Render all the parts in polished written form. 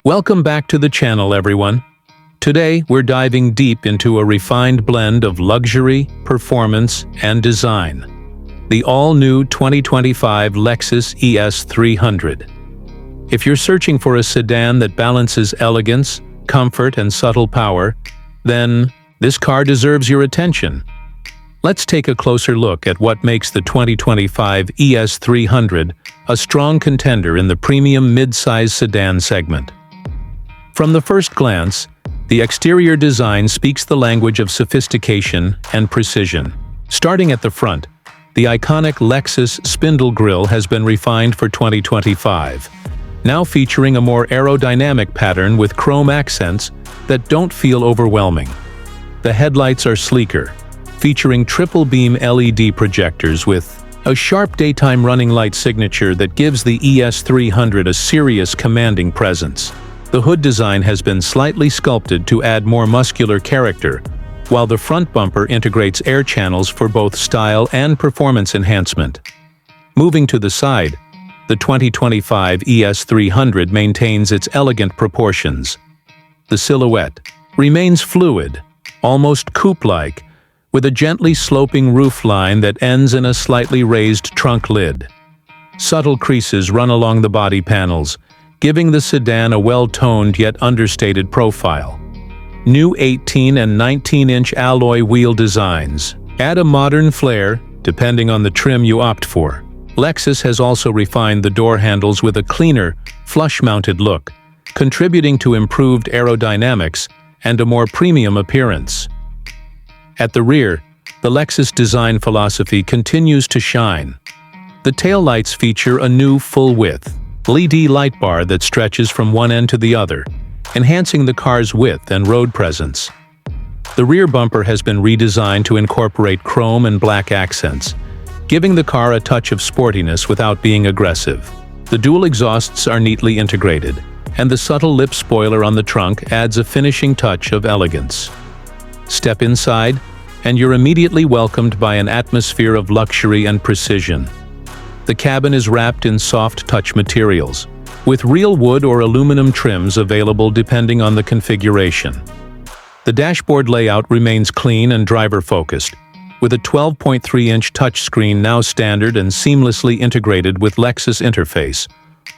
Welcome back to the channel, everyone. Today, we're diving deep into a refined blend of luxury, performance, and design. The all-new 2025 Lexus ES300. If you're searching for a sedan that balances elegance, comfort, and subtle power, then this car deserves your attention. Let's take a closer look at what makes the 2025 ES300 a strong contender in the premium mid-size sedan segment. From the first glance, the exterior design speaks the language of sophistication and precision. Starting at the front, the iconic Lexus spindle grille has been refined for 2025, now featuring a more aerodynamic pattern with chrome accents that don't feel overwhelming. The headlights are sleeker, featuring triple-beam LED projectors with a sharp daytime running light signature that gives the ES300 a serious, commanding presence. The hood design has been slightly sculpted to add more muscular character, while the front bumper integrates air channels for both style and performance enhancement. Moving to the side, the 2025 ES300 maintains its elegant proportions. The silhouette remains fluid, almost coupe-like, with a gently sloping roofline that ends in a slightly raised trunk lid. Subtle creases run along the body panels, giving the sedan a well-toned yet understated profile. New 18 and 19-inch alloy wheel designs add a modern flair, depending on the trim you opt for. Lexus has also refined the door handles with a cleaner, flush-mounted look, contributing to improved aerodynamics and a more premium appearance. At the rear, the Lexus design philosophy continues to shine. The taillights feature a new full-width LED light bar that stretches from one end to the other, enhancing the car's width and road presence. The rear bumper has been redesigned to incorporate chrome and black accents, giving the car a touch of sportiness without being aggressive. The dual exhausts are neatly integrated, and the subtle lip spoiler on the trunk adds a finishing touch of elegance. Step inside, and you're immediately welcomed by an atmosphere of luxury and precision. The cabin is wrapped in soft touch materials, with real wood or aluminum trims available depending on the configuration. The dashboard layout remains clean and driver-focused, with a 12.3-inch touchscreen now standard and seamlessly integrated with Lexus interface,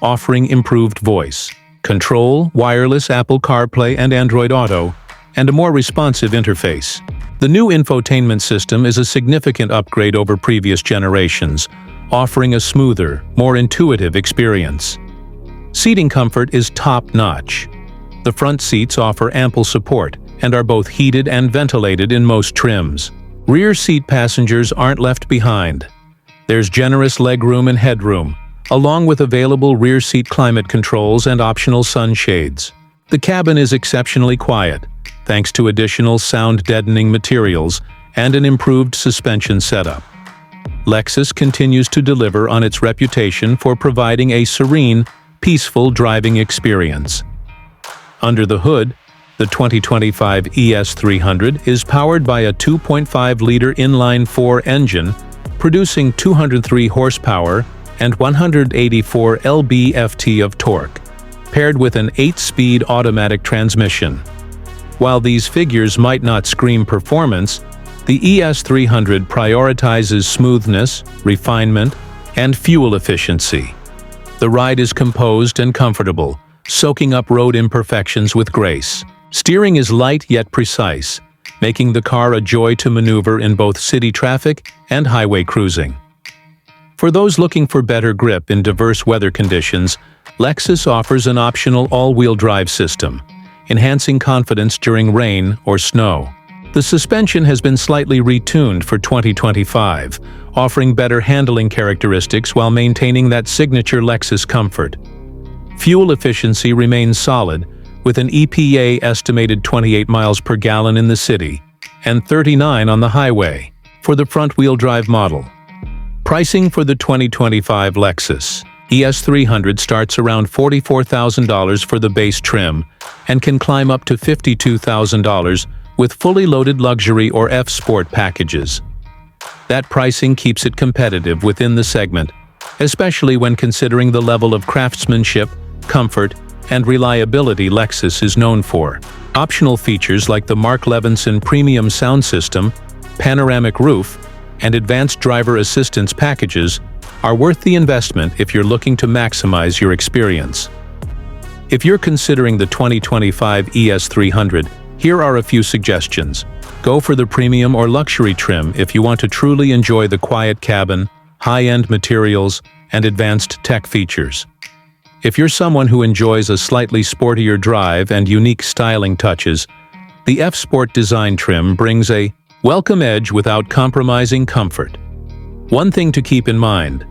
offering improved voice control, wireless Apple CarPlay and Android Auto, and a more responsive interface. The new infotainment system is a significant upgrade over previous generations, offering a smoother, more intuitive experience. Seating comfort is top-notch. The front seats offer ample support and are both heated and ventilated in most trims. Rear seat passengers aren't left behind. There's generous legroom and headroom, along with available rear seat climate controls and optional sunshades. The cabin is exceptionally quiet, thanks to additional sound-deadening materials and an improved suspension setup. Lexus continues to deliver on its reputation for providing a serene, peaceful driving experience. Under the hood, the 2025 ES300 is powered by a 2.5-liter inline-4 engine, producing 203 horsepower and 184 lb-ft of torque, paired with an 8-speed automatic transmission. While these figures might not scream performance, the ES300 prioritizes smoothness, refinement, and fuel efficiency. The ride is composed and comfortable, soaking up road imperfections with grace. Steering is light yet precise, making the car a joy to maneuver in both city traffic and highway cruising. For those looking for better grip in diverse weather conditions, Lexus offers an optional all-wheel drive system, enhancing confidence during rain or snow. The suspension has been slightly retuned for 2025, offering better handling characteristics while maintaining that signature Lexus comfort. Fuel efficiency remains solid, with an EPA estimated 28 miles per gallon in the city and 39 on the highway for the front-wheel drive model. Pricing for the 2025 Lexus ES300 starts around $44,000 for the base trim and can climb up to $52,000 with fully loaded luxury or F-Sport packages. That pricing keeps it competitive within the segment, especially when considering the level of craftsmanship, comfort, and reliability Lexus is known for. Optional features like the Mark Levinson premium sound system, panoramic roof, and advanced driver assistance packages are worth the investment if you're looking to maximize your experience. If you're considering the 2025 ES300, here are a few suggestions. Go for the premium or luxury trim if you want to truly enjoy the quiet cabin, high-end materials, and advanced tech features. If you're someone who enjoys a slightly sportier drive and unique styling touches, the F-Sport design trim brings a welcome edge without compromising comfort. One thing to keep in mind: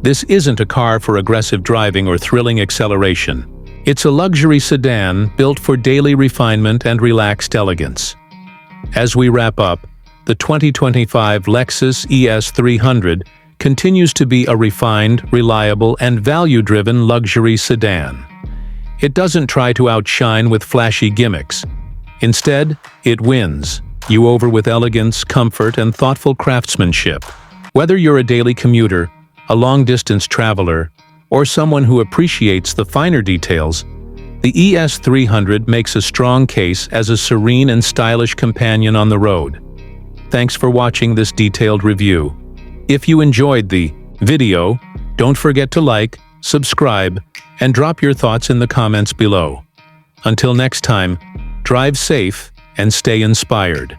this isn't a car for aggressive driving or thrilling acceleration. It's a luxury sedan built for daily refinement and relaxed elegance. As we wrap up, the 2025 Lexus ES300 continues to be a refined, reliable, and value-driven luxury sedan. It doesn't try to outshine with flashy gimmicks. Instead, it wins you over with elegance, comfort, and thoughtful craftsmanship. Whether you're a daily commuter, a long-distance traveler, or someone who appreciates the finer details, the ES300 makes a strong case as a serene and stylish companion on the road. Thanks for watching this detailed review. If you enjoyed the video, don't forget to like, subscribe, and drop your thoughts in the comments below. Until next time, drive safe and stay inspired.